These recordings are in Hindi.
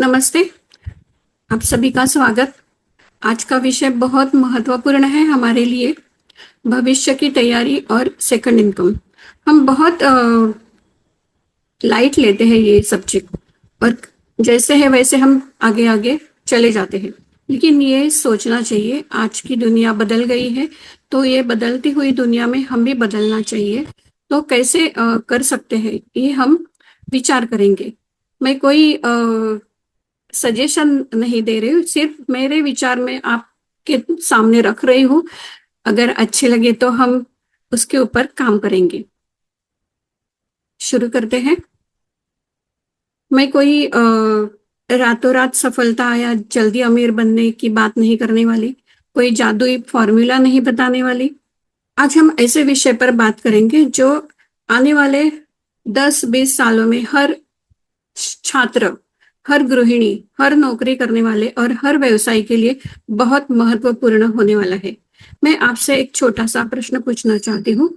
नमस्ते। आप सभी का स्वागत। आज का विषय बहुत महत्वपूर्ण है हमारे लिए, भविष्य की तैयारी और सेकंड इनकम। हम बहुत लाइट लेते हैं ये सब्जेक्ट, और जैसे है वैसे हम आगे आगे चले जाते हैं। लेकिन ये सोचना चाहिए, आज की दुनिया बदल गई है, तो ये बदलती हुई दुनिया में हम भी बदलना चाहिए। तो कैसे कर सकते हैं, ये हम विचार करेंगे। मैं कोई सजेशन नहीं दे रही हूँ, सिर्फ मेरे विचार में आपके सामने रख रही हूँ। अगर अच्छे लगे तो हम उसके ऊपर काम करेंगे। शुरू करते हैं। मैं कोई रातों रात सफलता या जल्दी अमीर बनने की बात नहीं करने वाली, कोई जादुई फॉर्मूला नहीं बताने वाली। आज हम ऐसे विषय पर बात करेंगे जो आने वाले 10-20 सालों में हर छात्र, हर गृहिणी, हर नौकरी करने वाले और हर व्यवसाय के लिए बहुत महत्वपूर्ण होने वाला है। मैं आपसे एक छोटा सा प्रश्न पूछना चाहती हूँ।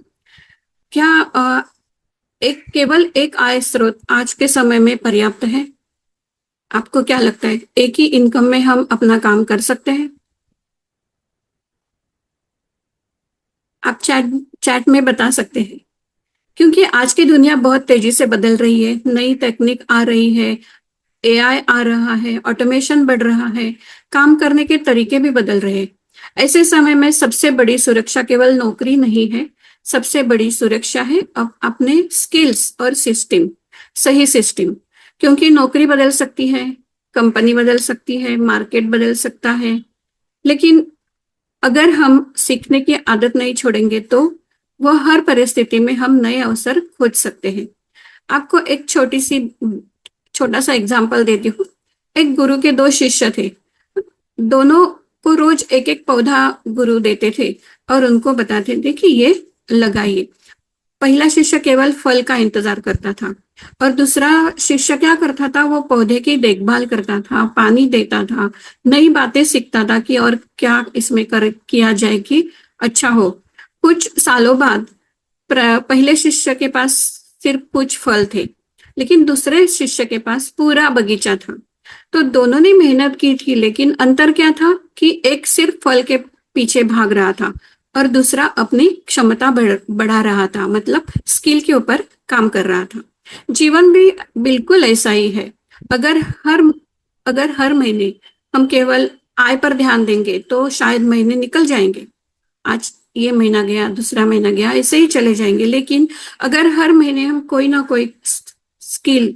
क्या एक केवल एक आय स्रोत आज के समय में पर्याप्त है? आपको क्या लगता है, एक ही इनकम में हम अपना काम कर सकते हैं? आप चैट चैट में बता सकते हैं, क्योंकि आज की दुनिया बहुत तेजी से बदल रही है। नई तकनीक आ रही है, एआई आ रहा है, ऑटोमेशन बढ़ रहा है, काम करने के तरीके भी बदल रहे हैं। ऐसे समय में सबसे बड़ी सुरक्षा केवल नौकरी नहीं है, सबसे बड़ी सुरक्षा है अपने स्किल्स और सिस्टम, सही सिस्टम। क्योंकि नौकरी बदल सकती है, कंपनी बदल सकती है, मार्केट बदल सकता है, लेकिन अगर हम सीखने की आदत नहीं छोड़ेंगे तो वह हर परिस्थिति में हम नए अवसर खोज सकते हैं। आपको एक छोटा सा एग्जाम्पल देती हूँ। एक गुरु के दो शिष्य थे। दोनों को रोज एक एक पौधा गुरु देते थे और उनको बताते थे कि ये लगाइए। पहला शिष्य केवल फल का इंतजार करता था, और दूसरा शिष्य क्या करता था, वो पौधे की देखभाल करता था, पानी देता था, नई बातें सीखता था कि और क्या इसमें किया जाए कि अच्छा हो। कुछ सालों बाद पहले शिष्य के पास सिर्फ कुछ फल थे, लेकिन दूसरे शिष्य के पास पूरा बगीचा था। तो दोनों ने मेहनत की थी, लेकिन अंतर क्या था कि एक सिर्फ फल के पीछे भाग रहा था और दूसरा अपनी क्षमता बढ़ा रहा था, मतलब स्किल के ऊपर काम कर रहा था। जीवन भी बिल्कुल ऐसा ही है। अगर हर अगर हर महीने हम केवल आय पर ध्यान देंगे तो शायद महीने निकल जाएंगे। आज ये महीना गया, दूसरा महीना गया, ऐसे ही चले जाएंगे। लेकिन अगर हर महीने हम कोई ना कोई स्किल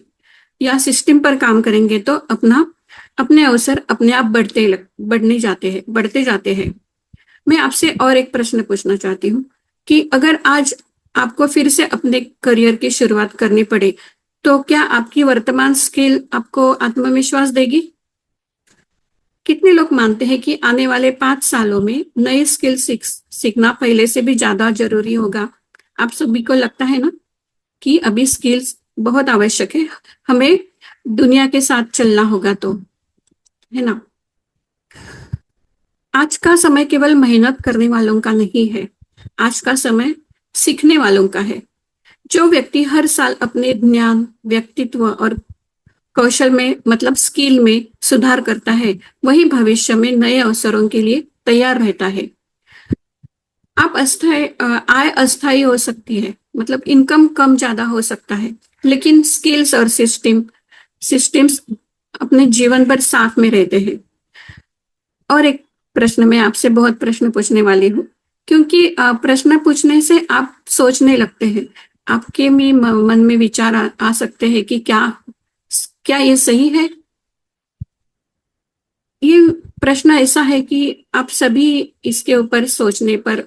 या सिस्टम पर काम करेंगे तो अपने अवसर अपने आप बढ़ते जाते हैं। मैं आपसे और एक प्रश्न पूछना चाहती हूँ कि अगर आज आपको फिर से अपने करियर की शुरुआत करनी पड़े, तो क्या आपकी वर्तमान स्किल आपको आत्मविश्वास देगी? कितने लोग मानते हैं कि आने वाले 5 सालों में नए स्किल सीखना पहले से भी ज्यादा जरूरी होगा? आप सभी को लगता है ना कि अभी स्किल्स बहुत आवश्यक है, हमें दुनिया के साथ चलना होगा, तो है ना। आज का समय केवल मेहनत करने वालों का नहीं है, आज का समय सीखने वालों का है। जो व्यक्ति हर साल अपने ज्ञान, व्यक्तित्व और कौशल में, मतलब स्किल में सुधार करता है, वही भविष्य में नए अवसरों के लिए तैयार रहता है। आप आय अस्थायी हो सकती है, मतलब इनकम कम ज्यादा हो सकता है, लेकिन स्किल्स और सिस्टम्स अपने जीवन भर साथ में रहते हैं। और एक प्रश्न, मैं आपसे बहुत प्रश्न पूछने वाली हूँ, क्योंकि प्रश्न पूछने से आप सोचने लगते हैं, आपके में मन में विचार आ सकते हैं कि क्या क्या ये सही है। ये प्रश्न ऐसा है कि आप सभी इसके ऊपर सोचने पर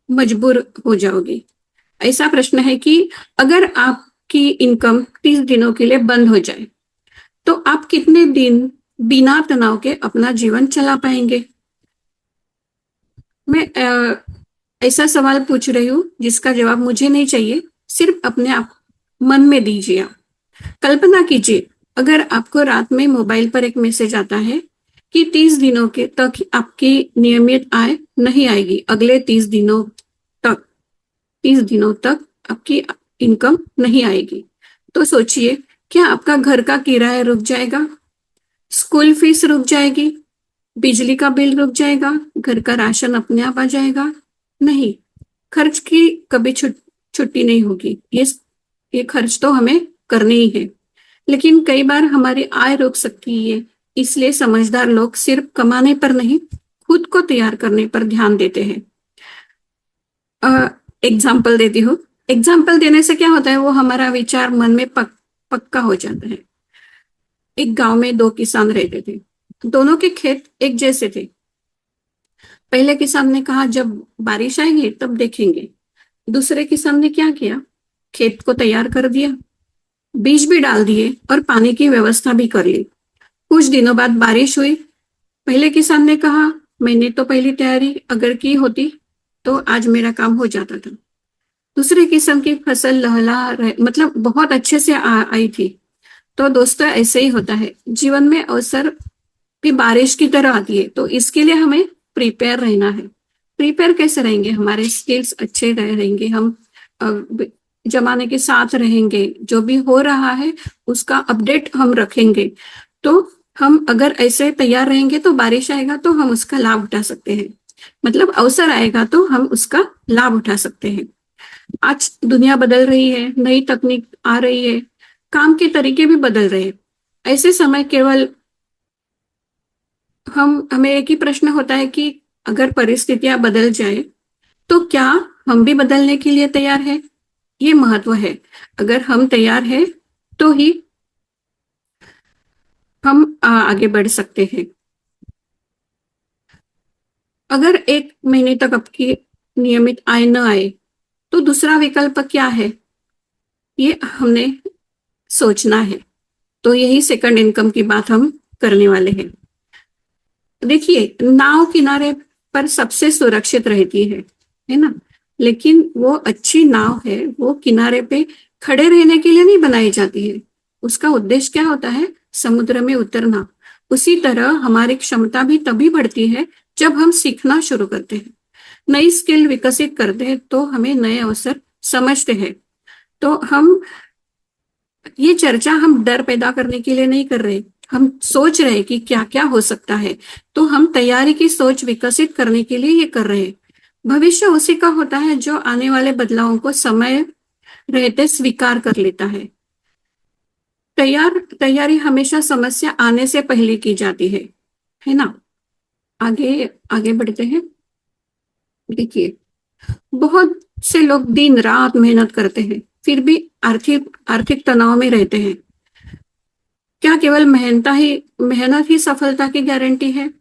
मजबूर हो जाओगे। ऐसा प्रश्न है कि अगर आपकी इनकम 30 दिनों के लिए बंद हो जाए तो आप कितने दिन बिना तनाव के अपना जीवन चला पाएंगे? मैं ऐसा सवाल पूछ रही हूँ जिसका जवाब मुझे नहीं चाहिए, सिर्फ अपने आप मन में दीजिए। आप कल्पना कीजिए, अगर आपको रात में मोबाइल पर एक मैसेज आता है कि 30 दिनों के तक आपकी नियमित आय नहीं आएगी, अगले 30 दिनों तक आपकी इनकम नहीं आएगी, तो सोचिए क्या आपका घर का किराया रुक जाएगा? स्कूल फीस रुक जाएगी? बिजली का बिल रुक जाएगा? घर का राशन अपने आप आ जाएगा? नहीं। खर्च की कभी छुट्टी नहीं होगी। ये खर्च तो हमें करने ही है। लेकिन कई बार हमारी आय रुक सकती है। इसलिए समझदार लोग सिर्फ कमाने पर नहीं, खुद को तैयार करने पर ध्यान देते हैं। एग्जाम्पल देती हूँ। एग्जाम्पल देने से क्या होता है, वो हमारा विचार मन में पक्का हो जाता है। एक गांव में दो किसान रहते थे। दोनों के खेत एक जैसे थे। पहले किसान ने कहा जब बारिश आएगी तब देखेंगे। दूसरे किसान ने क्या किया, खेत को तैयार कर दिया, बीज भी डाल दिए और पानी की व्यवस्था भी कर ली। कुछ दिनों बाद बारिश हुई। पहले किसान ने कहा मैंने तो पहली तैयारी अगर की होती तो आज मेरा काम हो जाता था। दूसरे किस्म की फसल लहला रहे, मतलब बहुत अच्छे से आई थी। तो दोस्तों ऐसे ही होता है, जीवन में अवसर भी बारिश की तरह आती है। तो इसके लिए हमें प्रिपेयर रहना है। प्रिपेयर कैसे रहेंगे, हमारे स्किल्स अच्छे रहेंगे, हम जमाने के साथ रहेंगे, जो भी हो रहा है उसका अपडेट हम रखेंगे। तो हम अगर ऐसे तैयार रहेंगे तो बारिश आएगा तो हम उसका लाभ उठा सकते हैं। मतलब अवसर आएगा तो हम उसका लाभ उठा सकते हैं। आज दुनिया बदल रही है, नई तकनीक आ रही है, काम के तरीके भी बदल रहे हैं। ऐसे समय केवल हमें एक ही प्रश्न होता है कि अगर परिस्थितियां बदल जाए तो क्या हम भी बदलने के लिए तैयार है? ये महत्व है। अगर हम तैयार है तो ही हम आगे बढ़ सकते हैं। अगर एक महीने तक आपकी नियमित आय न आए तो दूसरा विकल्प क्या है, ये हमने सोचना है। तो यही सेकंड इनकम की बात हम करने वाले हैं। देखिए, नाव किनारे पर सबसे सुरक्षित रहती है ना? लेकिन वो अच्छी नाव है, वो किनारे पे खड़े रहने के लिए नहीं बनाई जाती है। उसका उद्देश्य क्या होता है, समुद्र में उतरना। उसी तरह हमारी क्षमता भी तभी बढ़ती है जब हम सीखना शुरू करते हैं, नई स्किल विकसित करते हैं, तो हमें नए अवसर समझते हैं। तो हम ये चर्चा हम डर पैदा करने के लिए नहीं कर रहे, हम सोच रहे कि क्या क्या हो सकता है। तो हम तैयारी की सोच विकसित करने के लिए ये कर रहे हैं। भविष्य उसी का होता है जो आने वाले बदलावों को समय रहते स्वीकार कर लेता है। तैयारी हमेशा समस्या आने से पहले की जाती है ना? आगे आगे बढ़ते हैं। देखिए, बहुत से लोग दिन रात मेहनत करते हैं, फिर भी आर्थिक आर्थिक तनाव में रहते हैं। क्या केवल मेहनत ही सफलता की गारंटी है?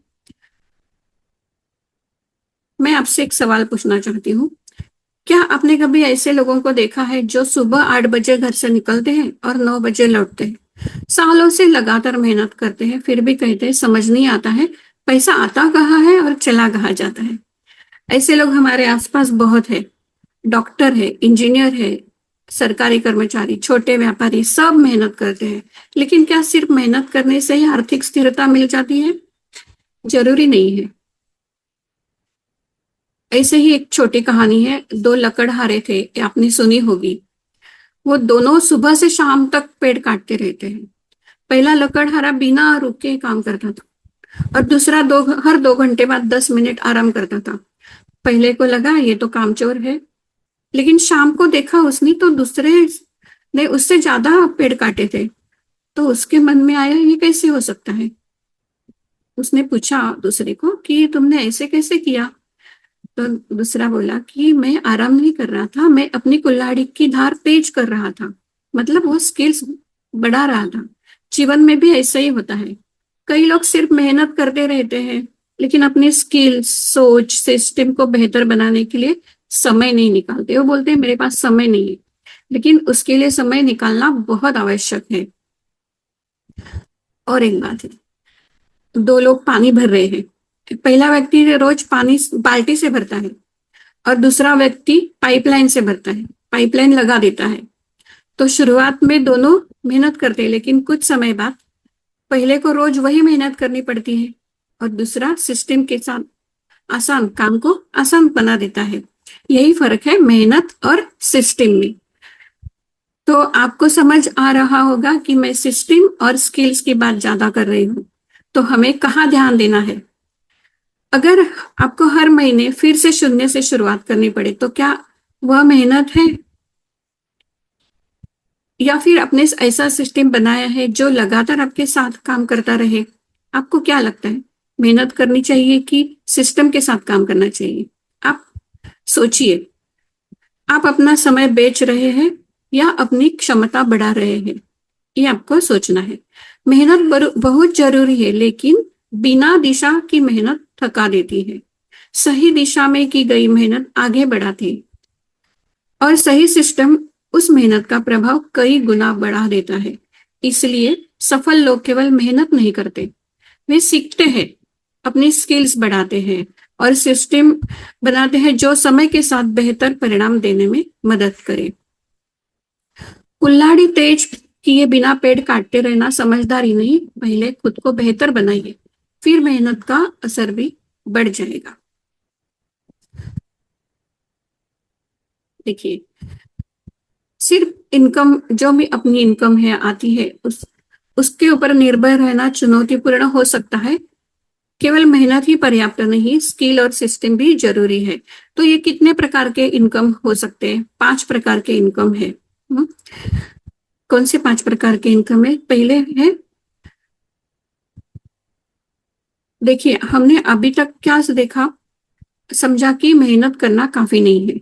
मैं आपसे एक सवाल पूछना चाहती हूँ। क्या आपने कभी ऐसे लोगों को देखा है जो सुबह 8 बजे घर से निकलते हैं और 9 बजे लौटते हैं? सालों से लगातार मेहनत करते हैं, फिर भी कहते हैं समझ नहीं आता है पैसा आता कहाँ है और चला कहाँ जाता है। ऐसे लोग हमारे आसपास बहुत है। डॉक्टर है, इंजीनियर है, सरकारी कर्मचारी, छोटे व्यापारी, सब मेहनत करते हैं। लेकिन क्या सिर्फ मेहनत करने से ही आर्थिक स्थिरता मिल जाती है? जरूरी नहीं है। ऐसे ही एक छोटी कहानी है। दो लकड़हारे थे, ये आपने सुनी होगी। वो दोनों सुबह से शाम तक पेड़ काटते रहते हैं। पहला लकड़हारा बिना रुके काम करता था और दूसरा हर 2 घंटे बाद 10 मिनट आराम करता था। पहले को लगा ये तो कामचोर है, लेकिन शाम को देखा उसने तो दूसरे ने उससे ज्यादा पेड़ काटे थे। तो उसके मन में आया ये कैसे हो सकता है। उसने पूछा दूसरे को कि तुमने ऐसे कैसे किया? तो दूसरा बोला कि मैं आराम नहीं कर रहा था, मैं अपनी कुल्हाड़ी की धार तेज कर रहा था। मतलब वो स्किल्स बढ़ा रहा था। जीवन में भी ऐसा ही होता है। कई लोग सिर्फ मेहनत करते रहते हैं, लेकिन अपनी स्किल्स, सोच, सिस्टम को बेहतर बनाने के लिए समय नहीं निकालते। वो बोलते हैं मेरे पास समय नहीं है, लेकिन उसके लिए समय निकालना बहुत आवश्यक है। और एक बात है, दो लोग पानी भर रहे हैं। पहला व्यक्ति रोज पानी बाल्टी से भरता है और दूसरा व्यक्ति पाइपलाइन से भरता है, पाइपलाइन लगा देता है। तो शुरुआत में दोनों मेहनत करते हैं, लेकिन कुछ समय बाद पहले को रोज वही मेहनत करनी पड़ती है और दूसरा सिस्टम के साथ आसान काम को आसान बना देता है। यही फर्क है मेहनत और सिस्टम में। तो तो आपको समझ आ रहा होगा कि मैं सिस्टम और स्किल्स की बात ज्यादा कर रही हूँ। तो हमें कहाँ ध्यान देना है? अगर आपको हर महीने फिर से शून्य से शुरुआत करनी पड़े तो क्या वह मेहनत है, या फिर आपने ऐसा सिस्टम बनाया है जो लगातार आपके साथ काम करता रहे? आपको क्या लगता है, मेहनत करनी चाहिए कि सिस्टम के साथ काम करना चाहिए? आप सोचिए, आप अपना समय बेच रहे हैं या अपनी क्षमता बढ़ा रहे हैं? ये आपको सोचना है। मेहनत बहुत जरूरी है, लेकिन बिना दिशा की मेहनत थका देती है। सही दिशा में की गई मेहनत आगे बढ़ाती है, और सही सिस्टम उस मेहनत का प्रभाव कई गुना बढ़ा देता है। इसलिए सफल लोग केवल मेहनत नहीं करते, वे सीखते हैं, अपनी स्किल्स बढ़ाते हैं और सिस्टम बनाते हैं जो समय के साथ बेहतर परिणाम देने में मदद करे। कुल्हाड़ी तेज किए बिना पेड़ काटते रहना समझदारी नहीं। पहले खुद को बेहतर बनाइए, फिर मेहनत का असर भी बढ़ जाएगा। देखिए, सिर्फ इनकम, जो भी अपनी इनकम है आती है उसके ऊपर निर्भर रहना चुनौतीपूर्ण हो सकता है। केवल मेहनत ही पर्याप्त नहीं, स्किल और सिस्टम भी जरूरी है। तो ये कितने प्रकार के इनकम हो सकते हैं? 5 प्रकार के इनकम है। कौन से 5 प्रकार के इनकम है? पहले है, देखिए हमने अभी तक क्या देखा, समझा कि मेहनत करना काफी नहीं है।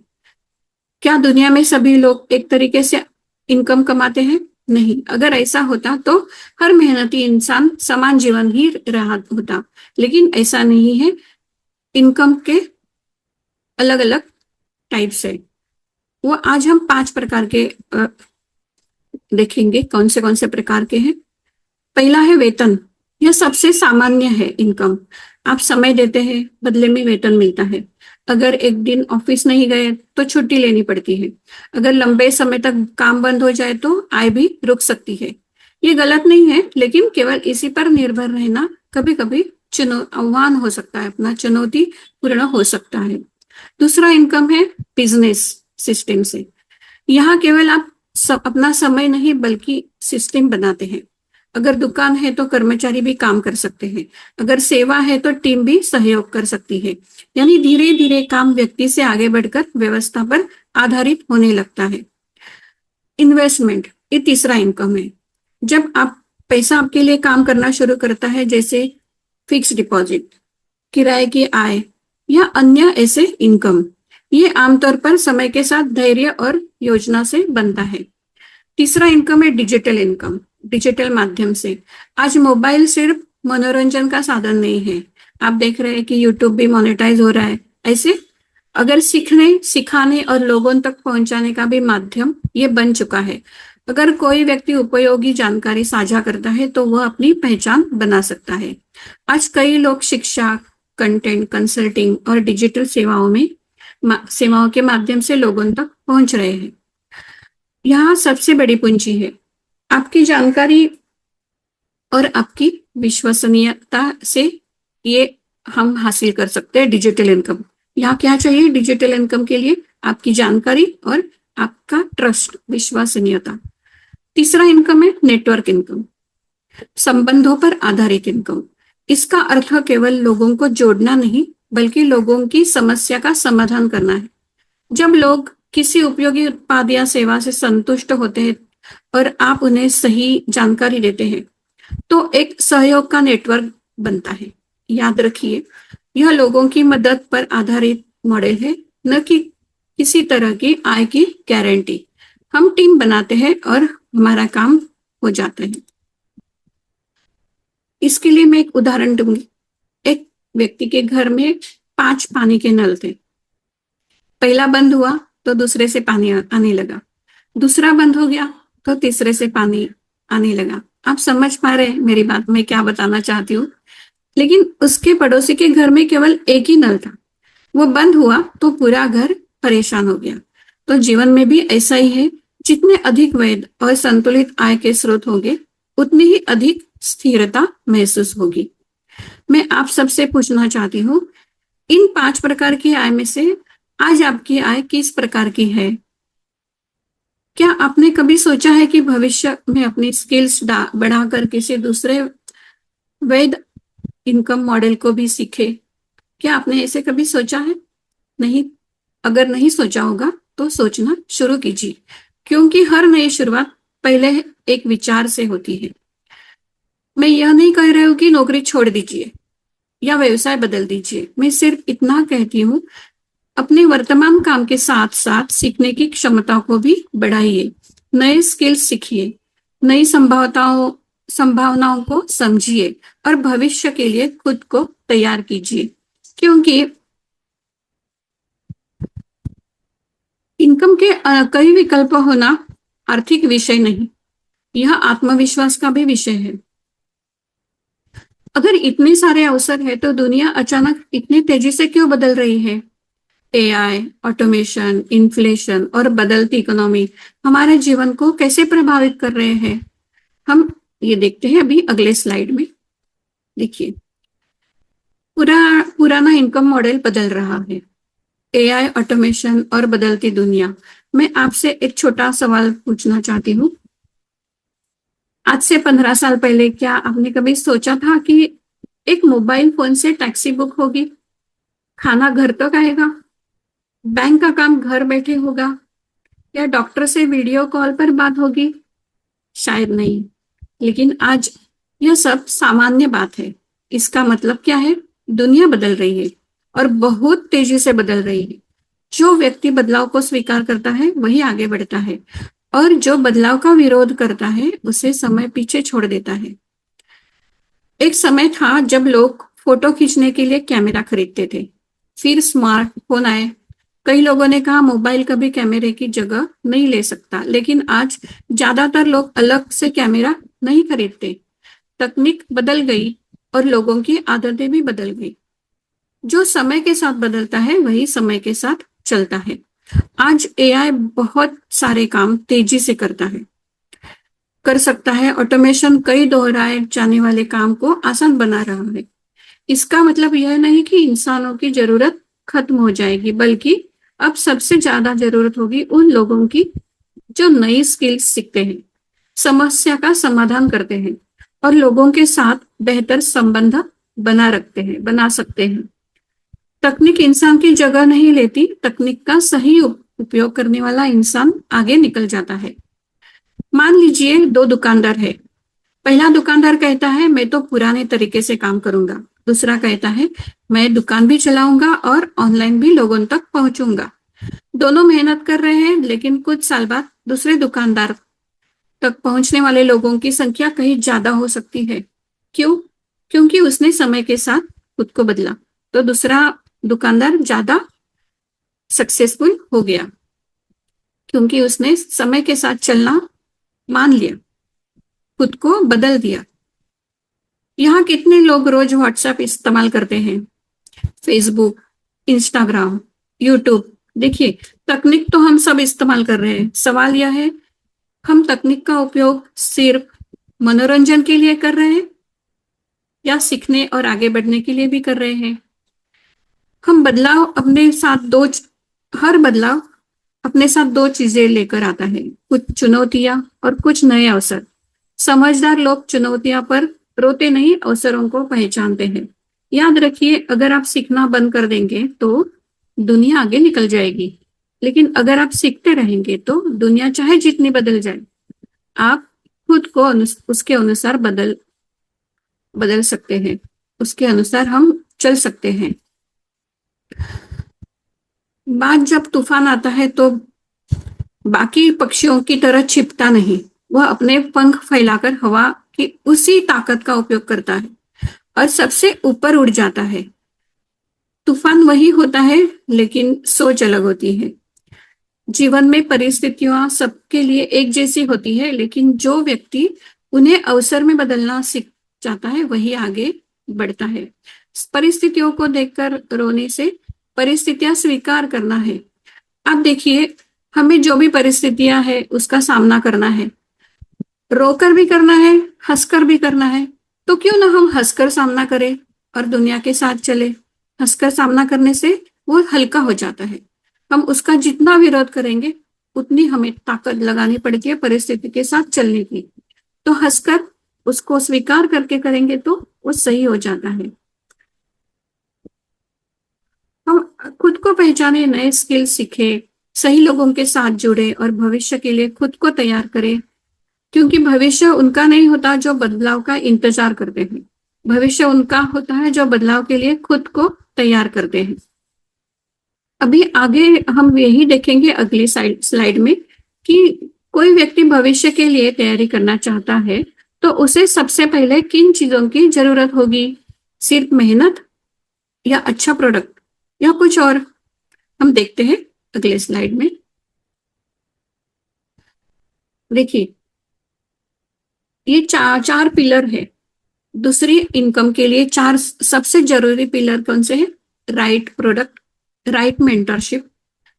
क्या दुनिया में सभी लोग एक तरीके से इनकम कमाते हैं? नहीं। अगर ऐसा होता तो हर मेहनती इंसान समान जीवन ही रहा होता, लेकिन ऐसा नहीं है। इनकम के अलग अलग टाइप्स है, वो आज हम 5 प्रकार के देखेंगे। कौन से प्रकार के हैं? पहला है वेतन। यह सबसे सामान्य है इनकम। आप समय देते हैं, बदले में वेतन मिलता है। अगर एक दिन ऑफिस नहीं गए तो छुट्टी लेनी पड़ती है। अगर लंबे समय तक काम बंद हो जाए तो आय भी रुक सकती है। ये गलत नहीं है, लेकिन केवल इसी पर निर्भर रहना कभी कभी आह्वान हो सकता है, अपना चुनौती पूर्ण हो सकता है। दूसरा इनकम है बिजनेस सिस्टम से। यहाँ केवल आप अपना समय नहीं बल्कि सिस्टम बनाते हैं। अगर दुकान है तो कर्मचारी भी काम कर सकते हैं। अगर सेवा है तो टीम भी सहयोग कर सकती है। यानी धीरे धीरे काम व्यक्ति से आगे बढ़कर व्यवस्था पर आधारित होने लगता है। इन्वेस्टमेंट, ये तीसरा इनकम है। जब आप पैसा आपके लिए काम करना शुरू करता है, जैसे फिक्स डिपॉजिट, किराए की आय या अन्य ऐसे इनकम, ये आमतौर पर समय के साथ धैर्य और योजना से बनता है। तीसरा इनकम है डिजिटल इनकम, डिजिटल माध्यम से। आज मोबाइल सिर्फ मनोरंजन का साधन नहीं है। आप देख रहे हैं कि यूट्यूब भी मोनेटाइज हो रहा है। ऐसे अगर सीखने, सिखाने और लोगों तक पहुंचाने का भी माध्यम ये बन चुका है। अगर कोई व्यक्ति उपयोगी जानकारी साझा करता है तो वह अपनी पहचान बना सकता है। आज कई लोग शिक्षा, कंटेंट, कंसल्टिंग और डिजिटल सेवाओं के माध्यम से लोगों तक पहुंच रहे हैं। यहाँ सबसे बड़ी पूंजी है आपकी जानकारी और आपकी विश्वसनीयता से, ये हम हासिल कर सकते हैं डिजिटल इनकम। यहाँ क्या चाहिए डिजिटल इनकम के लिए? आपकी जानकारी और आपका ट्रस्ट, विश्वसनीयता। तीसरा इनकम है नेटवर्क इनकम, संबंधों पर आधारित इनकम। इसका अर्थ केवल लोगों को जोड़ना नहीं बल्कि लोगों की समस्या का समाधान करना है। जब लोग किसी उपयोगी उत्पाद या सेवा से संतुष्ट होते हैं और आप उन्हें सही जानकारी देते हैं तो एक सहयोग का नेटवर्क बनता है। याद रखिए, यह लोगों की मदद पर आधारित मॉडल है, न कि किसी तरह की आय की गारंटी। हम टीम बनाते हैं और हमारा काम हो जाता है। इसके लिए मैं एक उदाहरण दूंगी। एक व्यक्ति के घर में 5 पानी के नल थे। पहला बंद हुआ तो दूसरे से पानी आने लगा, दूसरा बंद हो गया तो तीसरे से पानी आने लगा। आप समझ पा रहे हैं मेरी बात, मैं क्या बताना चाहती हूँ? लेकिन उसके पड़ोसी के घर में केवल एक ही नल था। वो बंद हुआ तो पूरा घर परेशान हो गया। तो जीवन में भी ऐसा ही है। जितने अधिक वैध और संतुलित आय के स्रोत होंगे उतनी ही अधिक स्थिरता महसूस होगी। मैं आप सबसे पूछना चाहती हूँ, इन 5 प्रकार की आय में से आज आपकी आय किस प्रकार की है? क्या आपने कभी सोचा है कि भविष्य में अपनी स्किल्स बढ़ाकर किसी दूसरे वैध इनकम मॉडल को भी सीखे? क्या आपने ऐसे कभी सोचा है? नहीं? अगर नहीं सोचा होगा तो सोचना शुरू कीजिए, क्योंकि हर नई शुरुआत पहले एक विचार से होती है। मैं यह नहीं कह रही हूँ कि नौकरी छोड़ दीजिए या व्यवसाय बदल दीजिए। मैं सिर्फ इतना कहती हूँ, अपने वर्तमान काम के साथ साथ सीखने की क्षमता को भी बढ़ाइए। नए स्किल्स सीखिए, नई संभावनाओं को समझिए और भविष्य के लिए खुद को तैयार कीजिए। क्योंकि इनकम के कई विकल्प होना आर्थिक विषय नहीं, यह आत्मविश्वास का भी विषय है। अगर इतने सारे अवसर है तो दुनिया अचानक इतनी तेजी से क्यों बदल रही है? एआई, ऑटोमेशन, इन्फ्लेशन और बदलती इकोनॉमी हमारे जीवन को कैसे प्रभावित कर रहे हैं? हम ये देखते हैं अभी अगले स्लाइड में। देखिए, पुराना इनकम मॉडल बदल रहा है। एआई, ऑटोमेशन और बदलती दुनिया। मैं आपसे एक छोटा सवाल पूछना चाहती हूँ। आज से 15 साल पहले क्या आपने कभी सोचा था कि एक मोबाइल फोन से टैक्सी बुक होगी, खाना घर तक आएगा, बैंक का काम घर बैठे होगा, या डॉक्टर से वीडियो कॉल पर बात होगी? शायद नहीं। लेकिन आज यह सब सामान्य बात है। इसका मतलब क्या है? दुनिया बदल रही है और बहुत तेजी से बदल रही है। जो व्यक्ति बदलाव को स्वीकार करता है वही आगे बढ़ता है, और जो बदलाव का विरोध करता है उसे समय पीछे छोड़ देता है। एक समय था जब लोग फोटो खींचने के लिए कैमरा खरीदते थे, फिर स्मार्टफोन आए। कई लोगों ने कहा मोबाइल कभी कैमरे की जगह नहीं ले सकता, लेकिन आज ज्यादातर लोग अलग से कैमरा नहीं खरीदते। तकनीक बदल गई और लोगों की आदतें भी बदल गई। जो समय के साथ बदलता है वही समय के साथ चलता है। आज एआई बहुत सारे काम तेजी से कर सकता है। ऑटोमेशन कई दोहराए जाने वाले काम को आसान बना रहा है। इसका मतलब यह नहीं कि इंसानों की जरूरत खत्म हो जाएगी, बल्कि अब सबसे ज्यादा जरूरत होगी उन लोगों की जो नई स्किल्स सीखते हैं, समस्या का समाधान करते हैं और लोगों के साथ बेहतर संबंध बना सकते हैं। तकनीक इंसान की जगह नहीं लेती, तकनीक का सही उपयोग करने वाला इंसान आगे निकल जाता है। मान लीजिए दो दुकानदार है। पहला दुकानदार कहता है मैं तो पुराने तरीके से काम करूंगा। दूसरा कहता है मैं दुकान भी चलाऊंगा और ऑनलाइन भी लोगों तक पहुंचूंगा। दोनों मेहनत कर रहे हैं, लेकिन कुछ साल बाद दूसरे दुकानदार तक पहुंचने वाले लोगों की संख्या कहीं ज्यादा हो सकती है। क्यों? क्योंकि उसने समय के साथ खुद को बदला। तो दूसरा दुकानदार ज्यादा सक्सेसफुल हो गया, क्योंकि उसने समय के साथ चलना मान लिया, खुद को बदल दिया। यहाँ कितने लोग रोज व्हाट्सएप इस्तेमाल करते हैं, फेसबुक, इंस्टाग्राम, यूट्यूब। देखिए, तकनीक तो हम सब इस्तेमाल कर रहे हैं। सवाल यह है, हम तकनीक का उपयोग सिर्फ मनोरंजन के लिए कर रहे हैं या सीखने और आगे बढ़ने के लिए भी कर रहे हैं? हम बदलाव अपने साथ दो हर बदलाव अपने साथ दो चीजें लेकर आता है, कुछ चुनौतियां और कुछ नए अवसर। समझदार लोग चुनौतियां पर रोते नहीं, अवसरों को पहचानते हैं। याद रखिए, अगर आप सीखना बंद कर देंगे तो दुनिया आगे निकल जाएगी, लेकिन अगर आप सीखते रहेंगे तो दुनिया चाहे जितनी बदल जाए, आप खुद को उसके अनुसार बदल सकते हैं, उसके अनुसार हम चल सकते हैं। बात जब तूफान आता है तो बाकी पक्षियों की तरह छिपता नहीं, वह अपने पंख फैलाकर हवा की उसी ताकत का उपयोग करता है और सबसे ऊपर उड़ जाता है। तूफान वही होता है, लेकिन सोच अलग होती है। जीवन में परिस्थितियां सबके लिए एक जैसी होती है, लेकिन जो व्यक्ति उन्हें अवसर में बदलना सीख जाता है वही आगे बढ़ता है। परिस्थितियों को देखकर रोने से परिस्थितियां स्वीकार करना है। आप देखिए, हमें जो भी परिस्थितियां है उसका सामना करना है, रोकर भी करना है, हंसकर भी करना है। तो क्यों ना हम हंसकर सामना करें और दुनिया के साथ चले। हंसकर सामना करने से वो हल्का हो जाता है। हम उसका जितना विरोध करेंगे उतनी हमें ताकत लगानी पड़ती है परिस्थिति के साथ चलने की। तो हंसकर उसको स्वीकार करके करेंगे तो वो सही हो जाता है। हम खुद को पहचाने, नए स्किल सीखे, सही लोगों के साथ जुड़े और भविष्य के लिए खुद को तैयार करें, क्योंकि भविष्य उनका नहीं होता जो बदलाव का इंतजार करते हैं। भविष्य उनका होता है जो बदलाव के लिए खुद को तैयार करते हैं। अभी आगे हम यही देखेंगे अगली स्लाइड में कि कोई व्यक्ति भविष्य के लिए तैयारी करना चाहता है तो उसे सबसे पहले किन चीजों की जरूरत होगी? सिर्फ मेहनत या अच्छा प्रोडक्ट या कुछ और? हम देखते हैं अगले स्लाइड में। देखिए, ये चार पिलर है। दूसरी इनकम के लिए चार सबसे जरूरी पिलर कौन से हैं? Right product, right mentorship,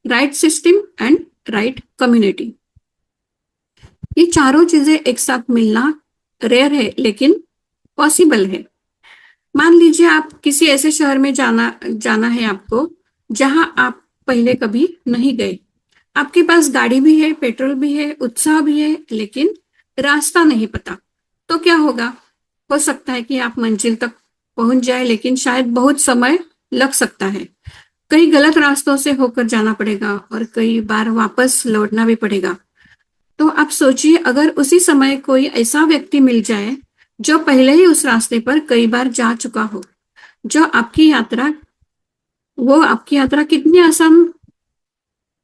right system and right community. ये चारों चीजें एक साथ मिलना रेयर है लेकिन पॉसिबल है। मान लीजिए आप किसी ऐसे शहर में जाना है आपको जहां आप पहले कभी नहीं गए। आपके पास गाड़ी भी है, पेट्रोल भी है, उत्साह भी है, लेकिन रास्ता नहीं पता। तो क्या होगा? हो सकता है कि आप मंजिल तक पहुंच जाए लेकिन शायद बहुत समय लग सकता है। कई गलत रास्तों से होकर जाना पड़ेगा और कई बार वापस लौटना भी पड़ेगा। तो आप सोचिए, अगर उसी समय कोई ऐसा व्यक्ति मिल जाए जो पहले ही उस रास्ते पर कई बार जा चुका हो, जो आपकी यात्रा कितनी आसान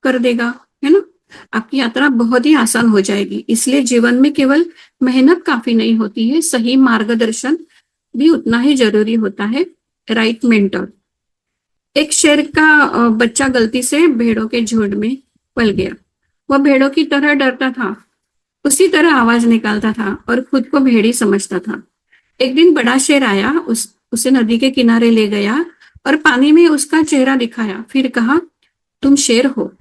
कर देगा, है ना? आपकी यात्रा बहुत ही आसान हो जाएगी। इसलिए जीवन में केवल मेहनत काफी नहीं होती है, सही मार्गदर्शन भी उतना ही जरूरी होता है। Right mentor. एक शेर का बच्चा गलती से भेड़ों के झुंड में पल गया। वह भेड़ों की तरह डरता था, उसी तरह आवाज निकालता था और खुद को भेड़ी समझता था। एक दिन बड़ा शेर आया, उसे नदी के किनारे ले गया और पानी में उसका चेहरा दिखाया। फिर कहा, तुम शेर हो।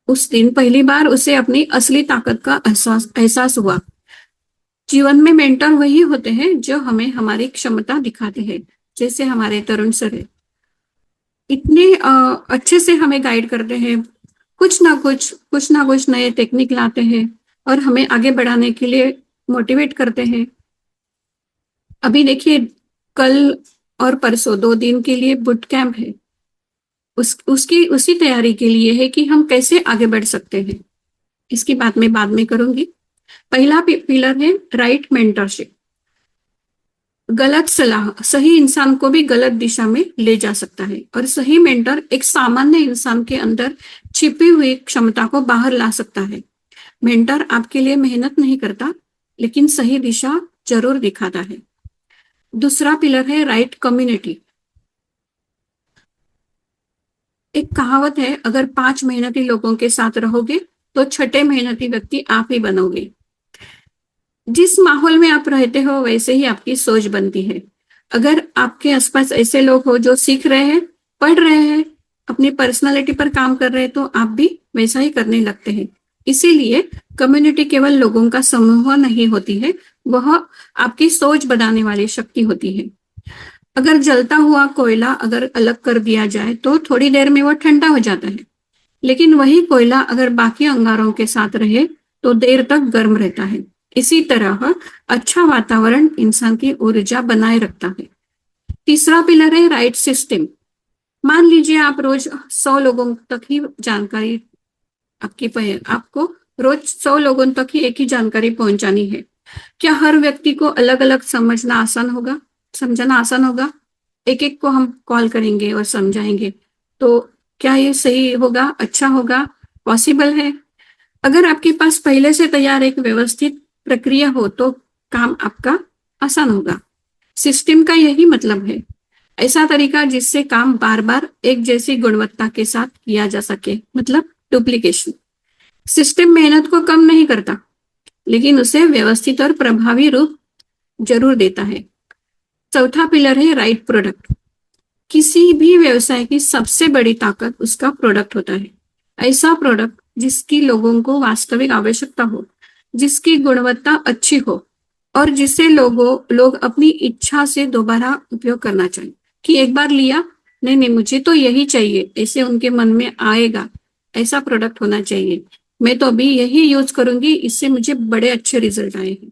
उस दिन पहली बार उसे अपनी असली ताकत का एहसास हुआ। जीवन में मेंटर वही होते हैं जो हमें हमारी क्षमता दिखाते हैं, जैसे हमारे तरुण सर है। इतने अच्छे से हमें गाइड करते हैं, कुछ ना कुछ नए टेक्निक लाते हैं और हमें आगे बढ़ाने के लिए मोटिवेट करते हैं। अभी देखिए, कल और परसों 2 दिन के लिए बुट कैंप है। उसी तैयारी के लिए है कि हम कैसे आगे बढ़ सकते हैं। इसकी बात मैं बाद में करूंगी। पहला पिलर है राइट मेंटरशिप। गलत सलाह सही इंसान को भी गलत दिशा में ले जा सकता है और सही मेंटर एक सामान्य इंसान के अंदर छिपी हुई क्षमता को बाहर ला सकता है। मेंटर आपके लिए मेहनत नहीं करता लेकिन सही दिशा जरूर दिखाता है। दूसरा पिलर है राइट कम्युनिटी। एक कहावत है, अगर 5 मेहनती लोगों के साथ रहोगे तो छठे मेहनती व्यक्ति आप ही बनोगे। जिस माहौल में आप रहते हो वैसे ही आपकी सोच बनती है। अगर आपके आसपास ऐसे लोग हो जो सीख रहे हैं, पढ़ रहे हैं, अपनी पर्सनालिटी पर काम कर रहे हैं, तो आप भी वैसा ही करने लगते हैं। इसीलिए कम्युनिटी केवल लोगों का समूह नहीं होती है, वह आपकी सोच बनाने वाली शक्ति होती है। अगर जलता हुआ कोयला अगर अलग कर दिया जाए तो थोड़ी देर में वो ठंडा हो जाता है, लेकिन वही कोयला अगर बाकी अंगारों के साथ रहे तो देर तक गर्म रहता है। इसी तरह अच्छा वातावरण इंसान की ऊर्जा बनाए रखता है। तीसरा पिलर है राइट सिस्टम। मान लीजिए आप रोज 100 लोगों तक ही जानकारी आपको रोज 100 लोगों तक ही एक ही जानकारी पहुंचानी है। क्या हर व्यक्ति को अलग अलग समझना आसान होगा? एक एक को हम कॉल करेंगे और समझाएंगे, तो क्या ये सही होगा, अच्छा होगा, पॉसिबल है? अगर आपके पास पहले से तैयार एक व्यवस्थित प्रक्रिया हो तो काम आपका आसान होगा। सिस्टम का यही मतलब है, ऐसा तरीका जिससे काम बार बार एक जैसी गुणवत्ता के साथ किया जा सके, मतलब डुप्लीकेशन। सिस्टम मेहनत को कम नहीं करता लेकिन उसे व्यवस्थित और प्रभावी रूप जरूर देता है। चौथा पिलर है राइट प्रोडक्ट। किसी भी व्यवसाय की सबसे बड़ी ताकत उसका प्रोडक्ट होता है। ऐसा प्रोडक्ट जिसकी लोगों को वास्तविक आवश्यकता हो, जिसकी गुणवत्ता अच्छी हो और जिसे लोग अपनी इच्छा से दोबारा उपयोग करना चाहें। कि एक बार लिया, नहीं मुझे तो यही चाहिए, ऐसे उनके मन में आएगा। ऐसा प्रोडक्ट होना चाहिए, मैं तो अभी यही यूज करूंगी, इससे मुझे बड़े अच्छे रिजल्ट आए हैं।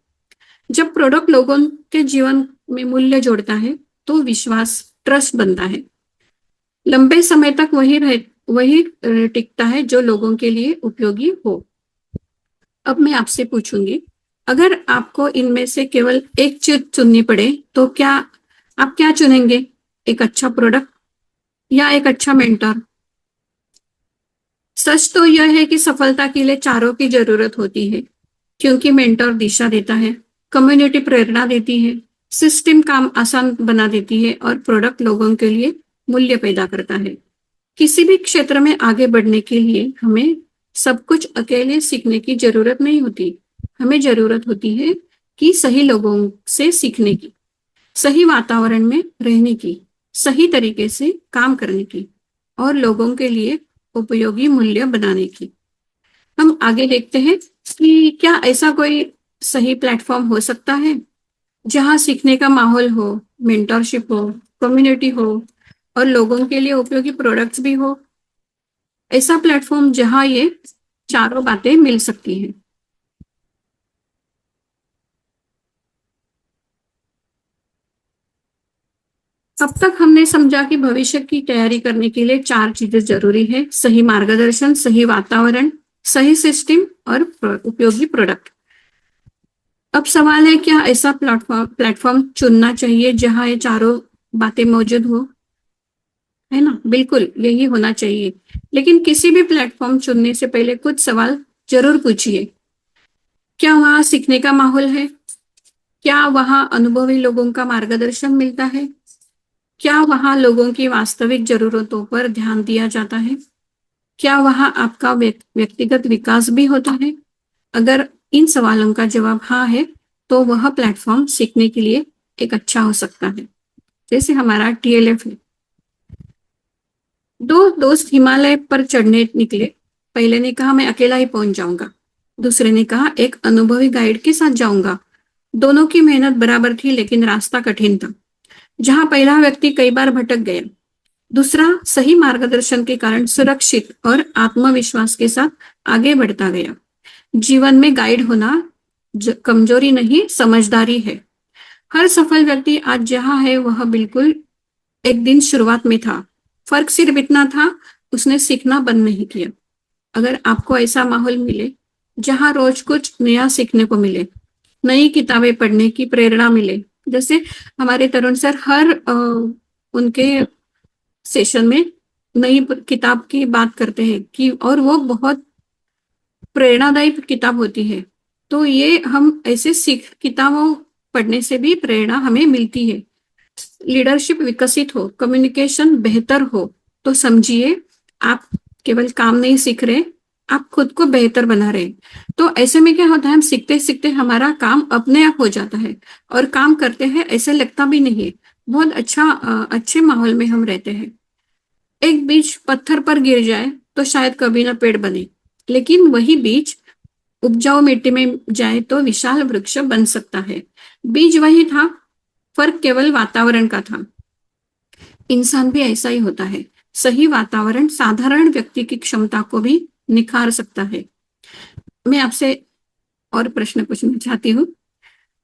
जब प्रोडक्ट लोगों के जीवन में मूल्य जोड़ता है तो विश्वास, ट्रस्ट बनता है। लंबे समय तक वही टिकता है जो लोगों के लिए उपयोगी हो। अब मैं आपसे पूछूंगी, अगर आपको इनमें से केवल एक चीज चुननी पड़े तो क्या आप क्या चुनेंगे? एक अच्छा प्रोडक्ट या एक अच्छा मेंटर? सच तो यह है कि सफलता के लिए चारों की जरूरत होती है, क्योंकि मेंटर दिशा देता है, कम्युनिटी प्रेरणा देती है, सिस्टम काम आसान बना देती है और प्रोडक्ट लोगों के लिए मूल्य पैदा करता है। किसी भी क्षेत्र में आगे बढ़ने के लिए हमें सब कुछ अकेले सीखने की जरूरत नहीं होती। हमें जरूरत होती है कि सही लोगों से सीखने की, सही वातावरण में रहने की, सही तरीके से काम करने की और लोगों के लिए उपयोगी मूल्य बनाने की। हम आगे देखते हैं कि क्या ऐसा कोई सही प्लेटफॉर्म हो सकता है जहां सीखने का माहौल हो, मेंटरशिप हो, कम्युनिटी हो और लोगों के लिए उपयोगी प्रोडक्ट्स भी हो। ऐसा प्लेटफॉर्म जहां ये चारों बातें मिल सकती हैं। अब तक हमने समझा कि भविष्य की तैयारी करने के लिए चार चीजें जरूरी है: सही मार्गदर्शन, सही वातावरण, सही सिस्टम और उपयोगी प्रोडक्ट। अब सवाल है, क्या ऐसा प्लेटफॉर्म चुनना चाहिए जहां ये चारों बातें मौजूद हो? है ना, बिल्कुल यही होना चाहिए। लेकिन किसी भी प्लेटफॉर्म चुनने से पहले कुछ सवाल जरूर पूछिए। क्या वहां सीखने का माहौल है? क्या वहां अनुभवी लोगों का मार्गदर्शन मिलता है? क्या वहां लोगों की वास्तविक जरूरतों पर ध्यान दिया जाता है? क्या वहां आपका व्यक्तिगत विकास भी होता है? अगर इन सवालों का जवाब हाँ है तो वह प्लेटफॉर्म सीखने के लिए एक अच्छा हो सकता है। जैसे हमारा TLF है। दो दोस्त हिमालय पर चढ़ने निकले। पहले ने कहा मैं अकेला ही पहुंच जाऊंगा, दूसरे ने कहा एक अनुभवी गाइड के साथ जाऊंगा। दोनों की मेहनत बराबर थी लेकिन रास्ता कठिन था। जहां पहला व्यक्ति कई बार भटक गया, दूसरा सही मार्गदर्शन के कारण सुरक्षित और आत्मविश्वास के साथ आगे बढ़ता गया। जीवन में गाइड होना कमजोरी नहीं, समझदारी है। हर सफल व्यक्ति आज जहां है वह बिल्कुल एक दिन शुरुआत में था। फर्क सिर्फ इतना था, उसने सीखना बंद नहीं किया। अगर आपको ऐसा माहौल मिले जहां रोज कुछ नया सीखने को मिले, नई किताबें पढ़ने की प्रेरणा मिले, जैसे हमारे तरुण सर हर उनके सेशन में नई किताब की बात करते हैं कि, और वो बहुत प्रेरणादायी किताब होती है। तो ये हम ऐसे सीख किताबों पढ़ने से भी प्रेरणा हमें मिलती है। लीडरशिप विकसित हो, कम्युनिकेशन बेहतर हो, तो समझिए आप केवल काम नहीं सीख रहे, आप खुद को बेहतर बना रहे। तो ऐसे में क्या होता है, हम सीखते सीखते हमारा काम अपने आप हो जाता है और काम करते हैं ऐसे लगता भी नहीं है। बहुत अच्छा अच्छे माहौल में हम रहते हैं। एक बीज पत्थर पर गिर जाए तो शायद कभी ना पेड़ बने, लेकिन वही बीज उपजाऊ मिट्टी में जाए तो विशाल वृक्ष बन सकता है। बीज वही था, फर्क केवल वातावरण का था। इंसान भी ऐसा ही होता है। सही वातावरण साधारण व्यक्ति की क्षमता को भी निखार सकता है। मैं आपसे और प्रश्न पूछना चाहती हूँ।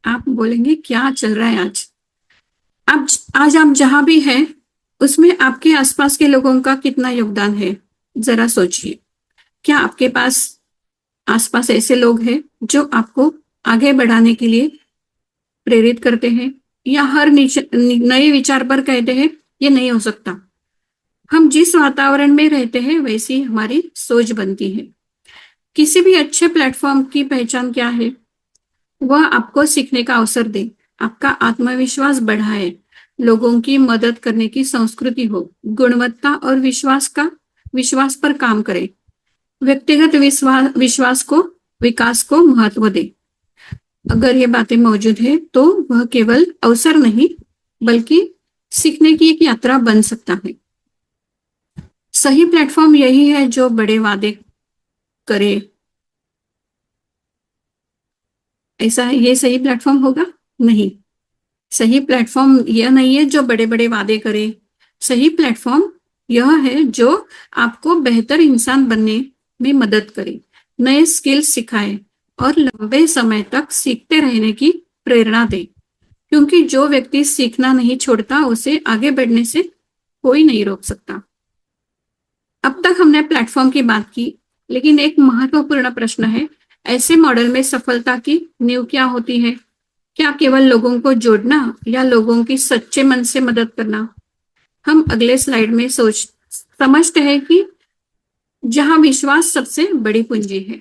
आप बोलेंगे क्या चल रहा है आज? आप आज आप जहां भी हैं उसमें आपके आसपास के लोगों का कितना योगदान है, जरा सोचिए। क्या आपके पास आसपास ऐसे लोग हैं जो आपको आगे बढ़ाने के लिए प्रेरित करते हैं, या हर नए विचार पर कहते हैं ये नहीं हो सकता? हम जिस वातावरण में रहते हैं वैसी हमारी सोच बनती है। किसी भी अच्छे प्लेटफॉर्म की पहचान क्या है? वह आपको सीखने का अवसर दे, आपका आत्मविश्वास बढ़ाए, लोगों की मदद करने की संस्कृति हो, गुणवत्ता और विश्वास पर काम करे, व्यक्तिगत विश्वास को विकास को महत्व दे। अगर ये बातें मौजूद है तो वह केवल अवसर नहीं बल्कि सीखने की एक यात्रा बन सकता है। सही प्लेटफॉर्म यही है जो बड़े वादे करे। ऐसा है, ये सही प्लेटफॉर्म होगा? नहीं। सही प्लेटफॉर्म यह नहीं है जो बड़े बड़े वादे करे। सही प्लेटफॉर्म यह है जो आपको बेहतर इंसान बनने में मदद करे, नए स्किल्स सिखाए और लंबे समय तक सीखते रहने की प्रेरणा दे। क्योंकि जो व्यक्ति सीखना नहीं छोड़ता, उसे आगे बढ़ने से कोई नहीं रोक सकता। अब तक हमने प्लेटफॉर्म की बात की, लेकिन एक महत्वपूर्ण प्रश्न है, ऐसे मॉडल में सफलता की नींव क्या होती है? क्या केवल लोगों को जोड़ना या लोगों की सच्चे मन से मदद करना? हम अगले स्लाइड में समझते हैं कि जहां विश्वास सबसे बड़ी पूंजी है।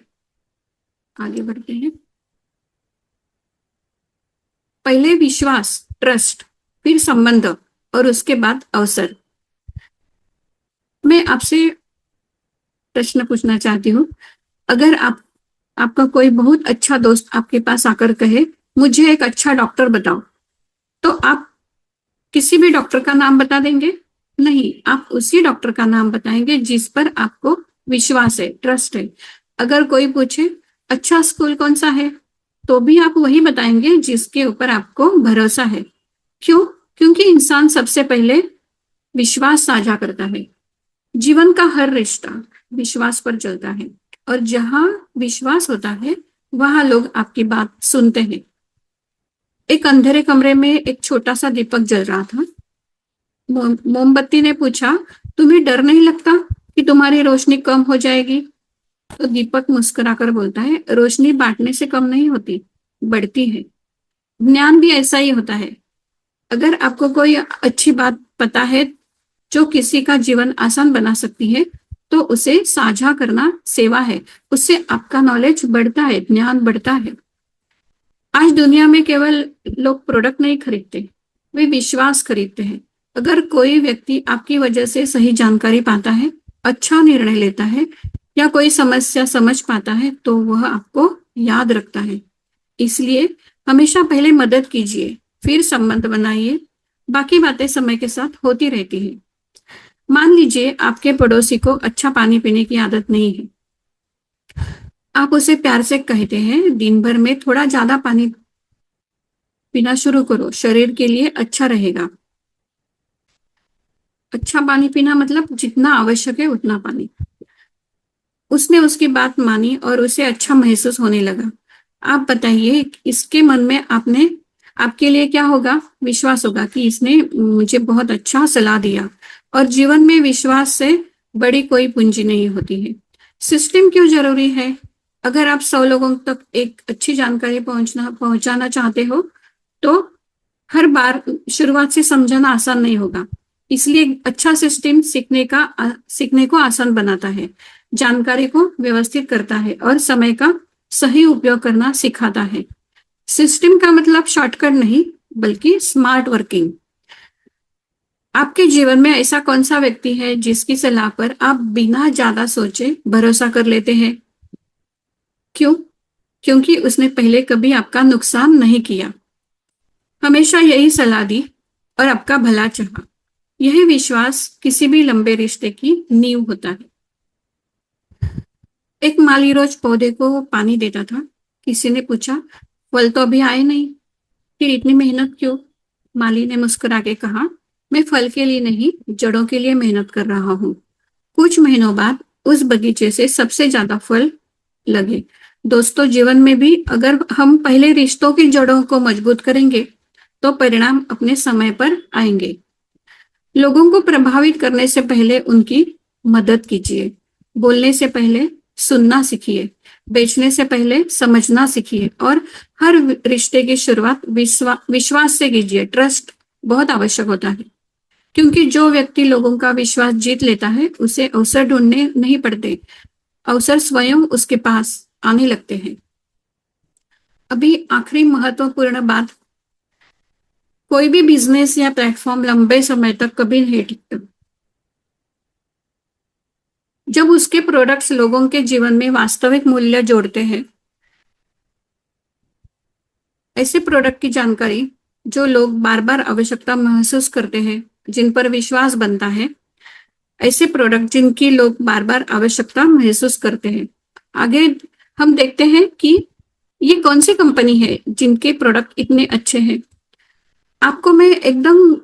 आगे बढ़ते हैं। पहले विश्वास, ट्रस्ट, फिर संबंध और उसके बाद अवसर। मैं आपसे प्रश्न पूछना चाहती हूँ, अगर आपका कोई बहुत अच्छा दोस्त आपके पास आकर कहे, मुझे एक अच्छा डॉक्टर बताओ, तो आप किसी भी डॉक्टर का नाम बता देंगे? नहीं, आप उसी डॉक्टर का नाम बताएंगे जिस पर आपको विश्वास है, ट्रस्ट है। अगर कोई पूछे अच्छा स्कूल कौन सा है, तो भी आप वही बताएंगे जिसके ऊपर आपको भरोसा है। क्यों? क्योंकि इंसान सबसे पहले विश्वास साझा करता है। जीवन का हर रिश्ता विश्वास पर चलता है, और जहां विश्वास होता है वहां लोग आपकी बात सुनते हैं। एक अंधेरे कमरे में एक छोटा सा दीपक जल रहा था। मोमबत्ती ने पूछा, तुम्हें डर नहीं लगता कि तुम्हारी रोशनी कम हो जाएगी? तो दीपक मुस्कुराकर बोलता है, रोशनी बांटने से कम नहीं होती, बढ़ती है। ज्ञान भी ऐसा ही होता है। अगर आपको कोई अच्छी बात पता है जो किसी का जीवन आसान बना सकती है, तो उसे साझा करना सेवा है। उससे आपका नॉलेज बढ़ता है, ज्ञान बढ़ता है। आज दुनिया में केवल लोग प्रोडक्ट नहीं खरीदते, वे विश्वास खरीदते हैं। अगर कोई व्यक्ति आपकी वजह से सही जानकारी पाता है, अच्छा निर्णय लेता है या कोई समस्या समझ पाता है, तो वह आपको याद रखता है। इसलिए हमेशा पहले मदद कीजिए, फिर संबंध बनाइए। बाकी बातें समय के साथ होती रहती है। मान लीजिए आपके पड़ोसी को अच्छा पानी पीने की आदत नहीं है। आप उसे प्यार से कहते हैं, दिन भर में थोड़ा ज्यादा पानी पीना शुरू करो, शरीर के लिए अच्छा रहेगा। अच्छा पानी पीना मतलब जितना आवश्यक है उतना पानी। उसने उसकी बात मानी और उसे अच्छा महसूस होने लगा। आप बताइए, इसके मन में आपके लिए क्या होगा? विश्वास होगा कि इसने मुझे बहुत अच्छा सलाह दिया। और जीवन में विश्वास से बड़ी कोई पूंजी नहीं होती है। सिस्टम क्यों जरूरी है? अगर आप 100 लोगों तक एक अच्छी जानकारी पहुंचाना चाहते हो, तो हर बार शुरुआत से समझाना आसान नहीं होगा। इसलिए अच्छा सिस्टम सीखने को आसान बनाता है, जानकारी को व्यवस्थित करता है और समय का सही उपयोग करना सिखाता है। सिस्टम का मतलब शॉर्टकट नहीं, बल्कि स्मार्ट वर्किंग। आपके जीवन में ऐसा कौन सा व्यक्ति है जिसकी सलाह पर आप बिना ज्यादा सोचे भरोसा कर लेते हैं? क्यों? क्योंकि उसने पहले कभी आपका नुकसान नहीं किया, हमेशा यही सलाह दी और आपका भला चाहा। यह विश्वास किसी भी लंबे रिश्ते की नींव होता है। एक माली रोज पौधे को पानी देता था। किसी ने पूछा, फल तो अभी आए नहीं, फिर इतनी मेहनत क्यों? माली ने मुस्कुरा के कहा, मैं फल के लिए नहीं, जड़ों के लिए मेहनत कर रहा हूँ। कुछ महीनों बाद उस बगीचे से सबसे ज्यादा फल लगे। दोस्तों, जीवन में भी अगर हम पहले रिश्तों की जड़ों को मजबूत करेंगे, तो परिणाम अपने समय पर आएंगे। लोगों को प्रभावित करने से पहले उनकी मदद कीजिए। बोलने से पहले सुनना सीखिए। बेचने से पहले समझना सीखिए। और हर रिश्ते की शुरुआत विश्वास से कीजिए। ट्रस्ट बहुत आवश्यक होता है, क्योंकि जो व्यक्ति लोगों का विश्वास जीत लेता है, उसे अवसर ढूंढने नहीं पड़ते, अवसर स्वयं उसके पास आने लगते हैं। अभी आखिरी महत्वपूर्ण बात, कोई भी बिजनेस या प्लेटफॉर्म लंबे समय तक कभी नहीं टिकता जब उसके प्रोडक्ट्स लोगों के जीवन में वास्तविक मूल्य जोड़ते हैं। ऐसे प्रोडक्ट की जानकारी जो लोग बार बार आवश्यकता महसूस करते हैं, जिन पर विश्वास बनता है, ऐसे प्रोडक्ट जिनकी लोग बार बार आवश्यकता महसूस करते हैं। आगे हम देखते हैं कि ये कौन सी कंपनी है जिनके प्रोडक्ट इतने अच्छे हैं। आपको मैं एकदम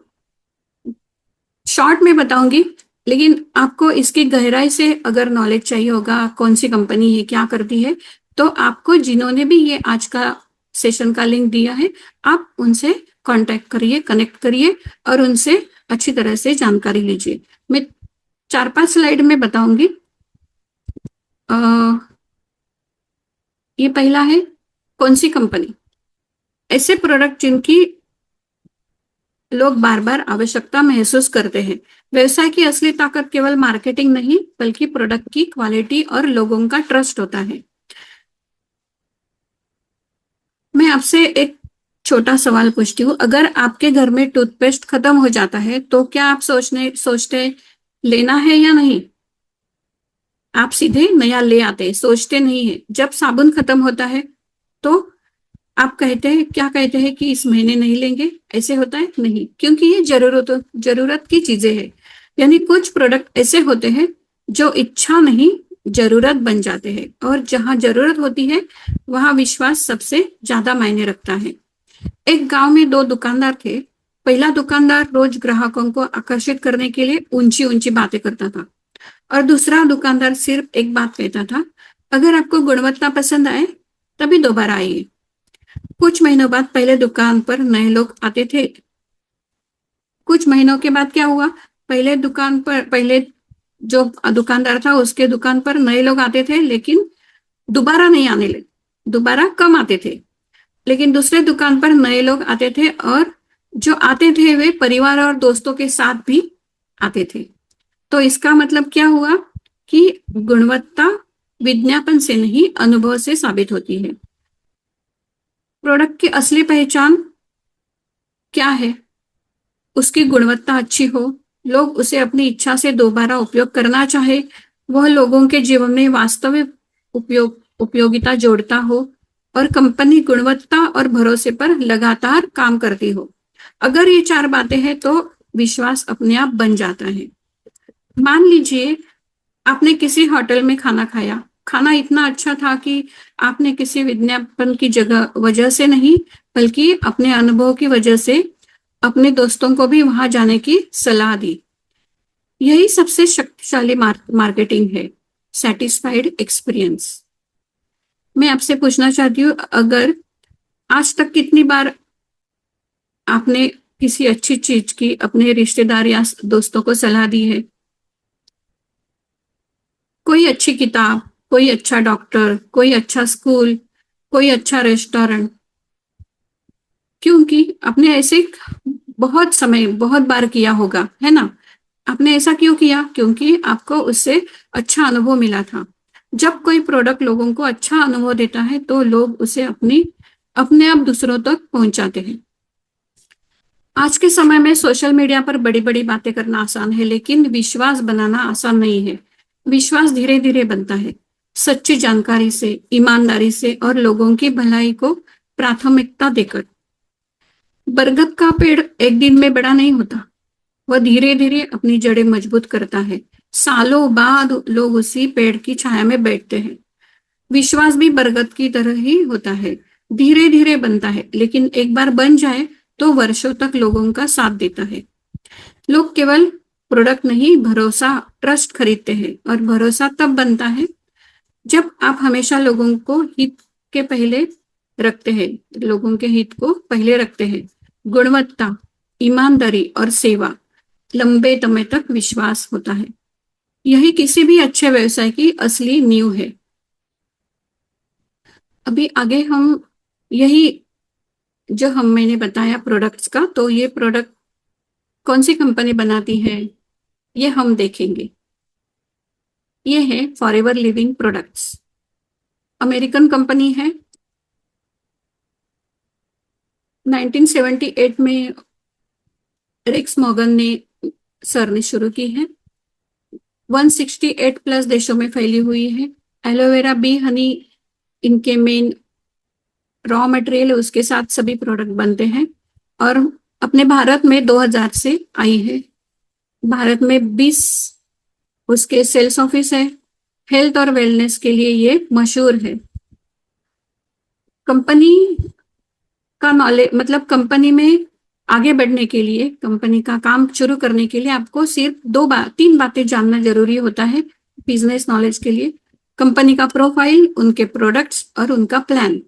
शॉर्ट में बताऊंगी लेकिन आपको इसकी गहराई से अगर नॉलेज चाहिए होगा, कौन सी कंपनी है, क्या करती है, तो आपको जिन्होंने भी ये आज का सेशन का लिंक दिया है, आप उनसे कांटेक्ट करिए, कनेक्ट करिए और उनसे अच्छी तरह से जानकारी लीजिए। मैं 4-5 स्लाइड में बताऊंगी। अ, ये पहला है, कौन सी कंपनी, ऐसे प्रोडक्ट जिनकी लोग बार बार आवश्यकता महसूस करते हैं। व्यवसाय की असली ताकत केवल मार्केटिंग नहीं, बल्कि प्रोडक्ट की क्वालिटी और लोगों का ट्रस्ट होता है। मैं आपसे एक छोटा सवाल पूछती हूँ, अगर आपके घर में टूथपेस्ट खत्म हो जाता है तो क्या आप सोचते लेना है या नहीं? आप सीधे नया ले आते हैं, सोचते नहीं है। जब साबुन खत्म होता है तो आप कहते हैं, क्या कहते हैं कि इस महीने नहीं लेंगे, ऐसे होता है? नहीं, क्योंकि ये जरूरत की चीजें हैं। यानी कुछ प्रोडक्ट ऐसे होते हैं जो इच्छा नहीं, जरूरत बन जाते हैं, और जहां जरूरत होती है वहां विश्वास सबसे ज्यादा मायने रखता है। एक गांव में दो दुकानदार थे। पहला दुकानदार रोज ग्राहकों को आकर्षित करने के लिए ऊंची ऊंची बातें करता था, और दूसरा दुकानदार सिर्फ एक बात कहता था, अगर आपको गुणवत्ता पसंद आए तभी दोबारा आइए। कुछ महीनों बाद पहले दुकान पर नए लोग आते थे। कुछ महीनों के बाद क्या हुआ, पहले जो दुकानदार था उसके दुकान पर नए लोग आते थे, लेकिन दोबारा नहीं आने लगे, दोबारा कम आते थे। लेकिन दूसरे दुकान पर नए लोग आते थे, और जो आते थे वे परिवार और दोस्तों के साथ भी आते थे। तो इसका मतलब क्या हुआ कि गुणवत्ता विज्ञापन से नहीं, अनुभव से साबित होती है। प्रोडक्ट की असली पहचान क्या है? उसकी गुणवत्ता अच्छी हो, लोग उसे अपनी इच्छा से दोबारा उपयोग करना चाहे, वह लोगों के जीवन में वास्तविक उपयोगिता जोड़ता हो, और कंपनी गुणवत्ता और भरोसे पर लगातार काम करती हो। अगर ये चार बातें हैं तो विश्वास अपने आप बन जाता है। मान लीजिए आपने किसी होटल में खाना खाया, खाना इतना अच्छा था कि आपने किसी विज्ञापन की वजह से नहीं, बल्कि अपने अनुभव की वजह से अपने दोस्तों को भी वहां जाने की सलाह दी। यही सबसे शक्तिशाली मार्केटिंग है, सेटिस्फाइड एक्सपीरियंस। मैं आपसे पूछना चाहती हूँ, अगर आज तक कितनी बार आपने किसी अच्छी चीज की अपने रिश्तेदार या दोस्तों को सलाह दी है? कोई अच्छी किताब, कोई अच्छा डॉक्टर, कोई अच्छा स्कूल, कोई अच्छा रेस्टोरेंट। क्योंकि आपने ऐसे बहुत बार किया होगा, है ना? आपने ऐसा क्यों किया? क्योंकि आपको उससे अच्छा अनुभव मिला था। जब कोई प्रोडक्ट लोगों को अच्छा अनुभव देता है तो लोग उसे अपने आप दूसरों तक पहुंचाते हैं। आज के समय में सोशल मीडिया पर बड़ी बड़ी बातें करना आसान है, लेकिन विश्वास बनाना आसान नहीं है। विश्वास धीरे धीरे बनता है, सच्ची जानकारी से, ईमानदारी से और लोगों की भलाई को प्राथमिकता देकर। बरगद का पेड़ एक दिन में बड़ा नहीं होता, वह धीरे धीरे अपनी जड़ें मजबूत करता है। सालों बाद लोग उसी पेड़ की छाया में बैठते हैं। विश्वास भी बरगद की तरह ही होता है, धीरे धीरे बनता है, लेकिन एक बार बन जाए तो वर्षों तक लोगों का साथ देता है। लोग केवल प्रोडक्ट नहीं, भरोसा, ट्रस्ट खरीदते हैं, और भरोसा तब बनता है जब आप हमेशा लोगों के हित को पहले रखते हैं। गुणवत्ता, ईमानदारी और सेवा, लंबे समय तक विश्वास होता है। यही किसी भी अच्छे व्यवसाय की असली नींव है। अभी आगे हम यही जो मैंने बताया प्रोडक्ट्स का, तो ये प्रोडक्ट कौन सी कंपनी बनाती है ये हम देखेंगे। ये है forever living products, American company है। 1978 में रिक्स मॉर्गन ने सर ने शुरू की है। 168 प्लस देशों में फैली हुई है। एलोवेरा, बी हनी इनके मेन रॉ मटेरियल है, उसके साथ सभी प्रोडक्ट बनते हैं, और अपने भारत में 2000 से आई है। भारत में 20 उसके सेल्स ऑफिस है। हेल्थ और वेलनेस के लिए ये मशहूर है। कंपनी का नॉलेज, मतलब कंपनी में आगे बढ़ने के लिए, कंपनी का काम शुरू करने के लिए आपको सिर्फ 3 बातें जानना जरूरी होता है बिजनेस नॉलेज के लिए। कंपनी का प्रोफाइल, उनके प्रोडक्ट्स और उनका प्लान।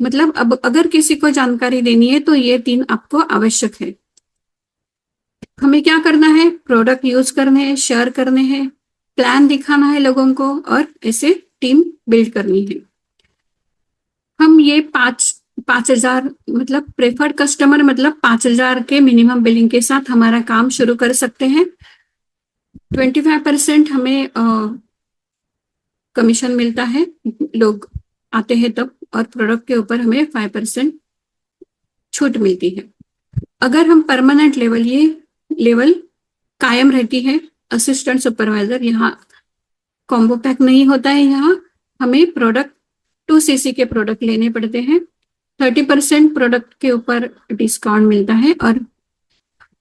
मतलब अब अगर किसी को जानकारी देनी है तो ये 3 आपको आवश्यक है। हमें क्या करना है? प्रोडक्ट यूज करने हैं, शेयर करने हैं, प्लान दिखाना है लोगों को और ऐसे टीम बिल्ड करनी है। हम ये 5,000 मतलब प्रेफर्ड कस्टमर मतलब 5,000 के मिनिमम बिलिंग के साथ हमारा काम शुरू कर सकते हैं। 25% हमें कमीशन मिलता है, लोग आते हैं तब, और प्रोडक्ट के ऊपर हमें 5% छूट मिलती है। अगर हम परमानेंट लेवल, ये लेवल कायम रहती है। असिस्टेंट सुपरवाइजर यहाँ कॉम्बो पैक नहीं होता है, यहाँ हमें प्रोडक्ट 2cc के प्रोडक्ट लेने पड़ते हैं। 30% प्रोडक्ट के ऊपर डिस्काउंट मिलता है, और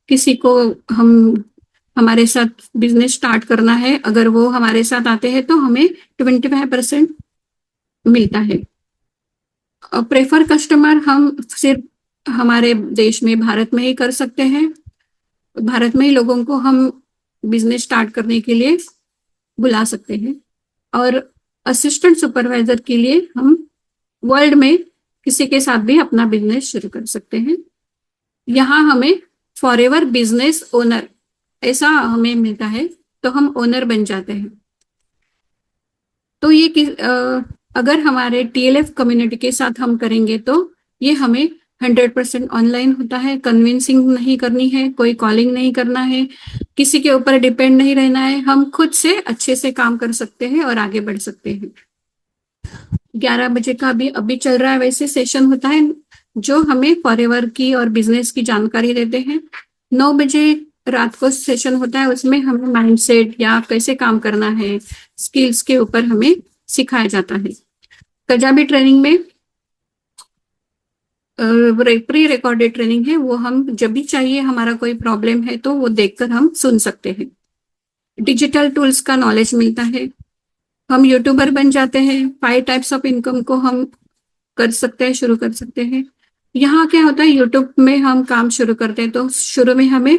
किसी को हम हमारे साथ बिजनेस स्टार्ट करना है, अगर वो हमारे साथ आते हैं तो हमें 25% मिलता है। प्रेफर कस्टमर हम सिर्फ हमारे देश में, भारत में ही कर सकते हैं। भारत में ही लोगों को हम बिजनेस स्टार्ट करने के लिए बुला सकते हैं, और असिस्टेंट सुपरवाइजर के लिए हम वर्ल्ड में किसी के साथ भी अपना बिजनेस शुरू कर सकते हैं। यहाँ हमें फॉरएवर बिजनेस ओनर ऐसा हमें मिलता है, तो हम ओनर बन जाते हैं। तो ये अगर हमारे टीएलएफ कम्युनिटी के साथ हम करेंगे तो ये हमें 100% ऑनलाइन होता है। कन्विंसिंग नहीं करनी है, कोई कॉलिंग नहीं करना है, किसी के ऊपर डिपेंड नहीं रहना है। हम खुद से अच्छे से काम कर सकते हैं और आगे बढ़ सकते हैं। 11 बजे का भी अभी चल रहा है वैसे सेशन होता है, जो हमें फॉरएवर की और बिजनेस की जानकारी देते हैं। 9 बजे रात को सेशन होता है, उसमें हमें माइंडसेट या कैसे काम करना है, स्किल्स के ऊपर हमें सिखाया जाता है। कजाबी ट्रेनिंग में प्री रिकॉर्डेड ट्रेनिंग है, वो हम जब भी चाहिए, हमारा कोई प्रॉब्लम है तो वो देखकर हम सुन सकते हैं। डिजिटल टूल्स का नॉलेज मिलता है, हम यूट्यूबर बन जाते हैं। 5 टाइप्स ऑफ इनकम को हम कर सकते हैं, शुरू कर सकते हैं। यहाँ क्या होता है, यूट्यूब में हम काम शुरू करते हैं तो शुरू में हमें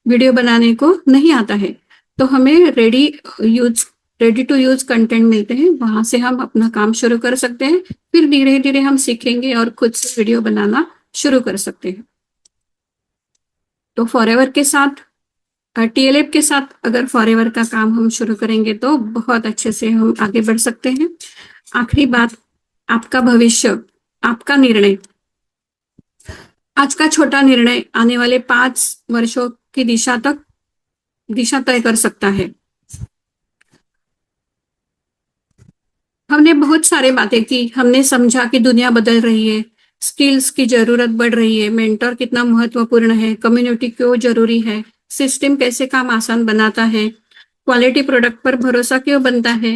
वीडियो बनाने को नहीं आता है, तो हमें रेडी टू यूज कंटेंट मिलते हैं, वहां से हम अपना काम शुरू कर सकते हैं। फिर धीरे धीरे हम सीखेंगे और खुद से वीडियो बनाना शुरू कर सकते हैं। तो फॉरएवर के साथ, टीएलएफ के साथ अगर फॉरएवर का काम हम शुरू करेंगे तो बहुत अच्छे से हम आगे बढ़ सकते हैं। आखिरी बात, आपका भविष्य, आपका निर्णय। आज का छोटा निर्णय आने वाले 5 वर्षों की दिशा तय कर सकता है। हमने बहुत सारे बातें की, हमने समझा कि दुनिया बदल रही है, स्किल्स की जरूरत बढ़ रही है, मेंटर कितना महत्वपूर्ण है, कम्युनिटी क्यों जरूरी है, सिस्टम कैसे काम आसान बनाता है, क्वालिटी प्रोडक्ट पर भरोसा क्यों बनता है।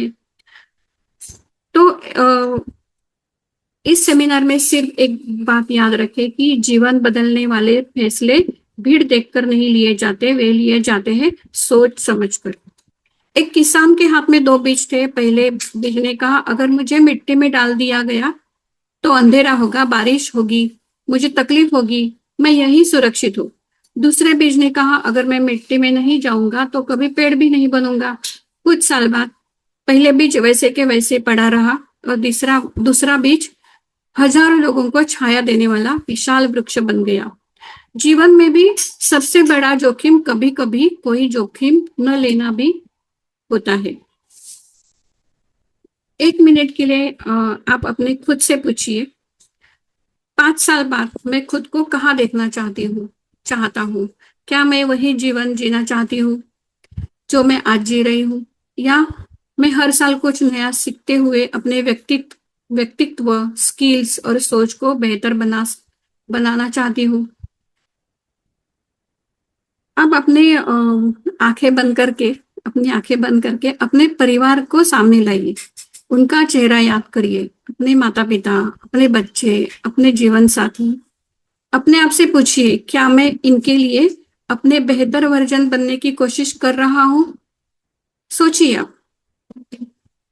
तो इस सेमिनार में सिर्फ एक बात याद रखें कि जीवन बदलने वाले फैसले भीड़ देखकर नहीं लिए जाते, वे लिए जाते हैं सोच समझकर। एक किसान के हाथ में 2 बीज थे। पहले बीज ने कहा, अगर मुझे मिट्टी में डाल दिया गया तो अंधेरा होगा, बारिश होगी, मुझे तकलीफ होगी, मैं यही सुरक्षित हूँ। दूसरे बीज ने कहा, अगर मैं मिट्टी में नहीं जाऊंगा तो कभी पेड़ भी नहीं बनूंगा। कुछ साल बाद पहले बीज वैसे के वैसे पड़ा रहा, और दूसरा बीज हजारों लोगों को छाया देने वाला विशाल वृक्ष बन गया। जीवन में भी सबसे बड़ा जोखिम कभी कभी कोई जोखिम न लेना भी होता है। 1 मिनट के लिए आप अपने खुद से पूछिए, 5 साल बाद मैं खुद को कहाँ देखना चाहता हूँ। क्या मैं वही जीवन जीना चाहती हूँ जो मैं आज जी रही हूँ, या मैं हर साल कुछ नया सीखते हुए अपने व्यक्तित्व, स्किल्स और सोच को बेहतर बनाना चाहती हूँ। अब अपनी आंखें बंद करके अपने परिवार को सामने लाइए, उनका चेहरा याद करिए, अपने माता पिता, अपने बच्चे, अपने जीवन साथी। अपने आप से पूछिए, क्या मैं इनके लिए अपने बेहतर वर्जन बनने की कोशिश कर रहा हूँ। सोचिए आप,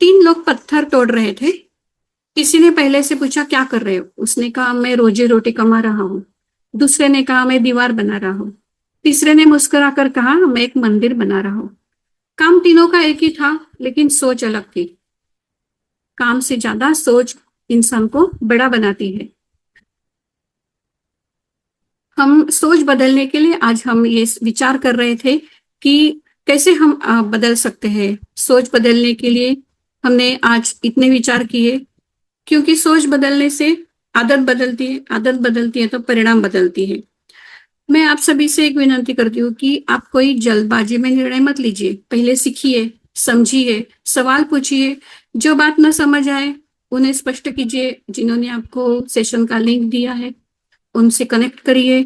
3 लोग पत्थर तोड़ रहे थे। किसी ने पहले से पूछा, क्या कर रहे हो? उसने कहा, मैं रोजी रोटी कमा रहा हूँ। दूसरे ने कहा मैं दीवार बना रहा हूँ। तीसरे ने मुस्कुराकर कहा मैं एक मंदिर बना रहा हूँ। काम तीनों का एक ही था, लेकिन सोच अलग थी। काम से ज्यादा सोच इंसान को बड़ा बनाती है। हम सोच बदलने के लिए आज हम ये विचार कर रहे थे कि कैसे हम बदल सकते हैं। सोच बदलने के लिए हमने आज इतने विचार किए, क्योंकि सोच बदलने से आदत बदलती है, आदत बदलती है तो परिणाम बदलती है। मैं आप सभी से एक विनती करती हूँ कि आप कोई जल्दबाजी में निर्णय मत लीजिए। पहले सीखिए, समझिए, सवाल पूछिए। जो बात न समझ आए उन्हें स्पष्ट कीजिए। जिन्होंने आपको सेशन का लिंक दिया है उनसे कनेक्ट करिए,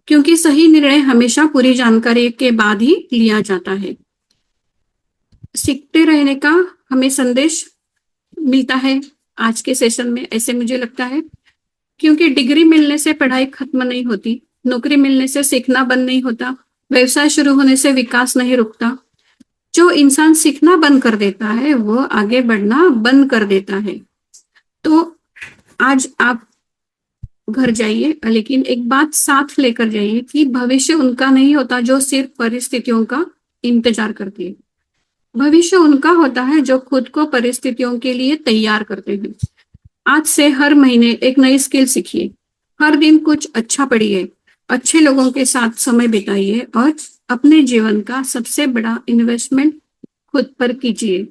क्योंकि सही निर्णय हमेशा पूरी जानकारी के बाद ही लिया जाता है। सीखते रहने का हमें संदेश मिलता है आज के सेशन में, ऐसे मुझे लगता है। क्योंकि डिग्री मिलने से पढ़ाई खत्म नहीं होती, नौकरी मिलने से सीखना बंद नहीं होता, व्यवसाय शुरू होने से विकास नहीं रुकता। जो इंसान सीखना बंद कर देता है वो आगे बढ़ना बंद कर देता है। तो आज आप घर जाइए, लेकिन एक बात साथ लेकर जाइए कि भविष्य उनका नहीं होता जो सिर्फ परिस्थितियों का इंतजार करती है। भविष्य उनका होता है जो खुद को परिस्थितियों के लिए तैयार करते हैं। आज से हर महीने एक नई स्किल सीखिए, हर दिन कुछ अच्छा पढ़िए, अच्छे लोगों के साथ समय बिताइए और अपने जीवन का सबसे बड़ा इन्वेस्टमेंट खुद पर कीजिए।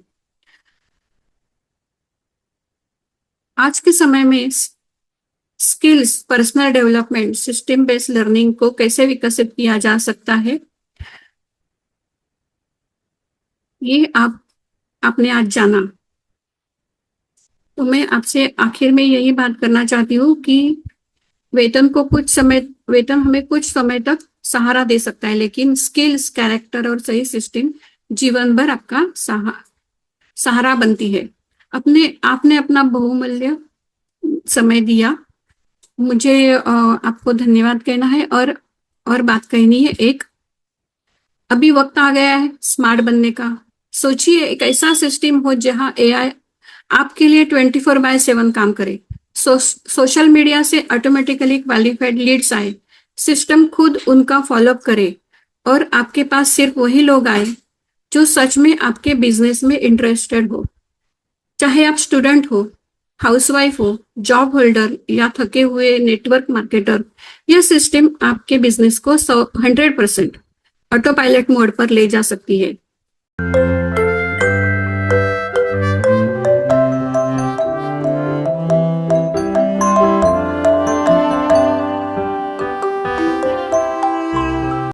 आज के समय में skills, personal development, system based learning को कैसे विकसित किया जा सकता है, ये आपने आज जाना। तो मैं आपसे आखिर में यही बात करना चाहती हूँ कि वेतन हमें कुछ समय तक सहारा दे सकता है, लेकिन स्किल्स, कैरेक्टर और सही सिस्टम जीवन भर आपका सहारा बनती है। आपने अपना बहुमूल्य समय दिया। मुझे आपको धन्यवाद कहना है और बात कहनी है। अभी वक्त आ गया है स्मार्ट बनने का। सोचिए एक ऐसा सिस्टम हो जहां एआई आपके लिए 24/7 काम करे। सोशल मीडिया से ऑटोमेटिकली क्वालिफाइड लीड्स आए, सिस्टम खुद उनका फॉलोअप करे और आपके पास सिर्फ वही लोग आए जो सच में आपके बिजनेस में इंटरेस्टेड हो। चाहे आप स्टूडेंट हो, हाउसवाइफ हो, जॉब होल्डर या थके हुए नेटवर्क मार्केटर, यह सिस्टम आपके बिजनेस को 100% ऑटो पायलट मोड पर ले जा सकती है।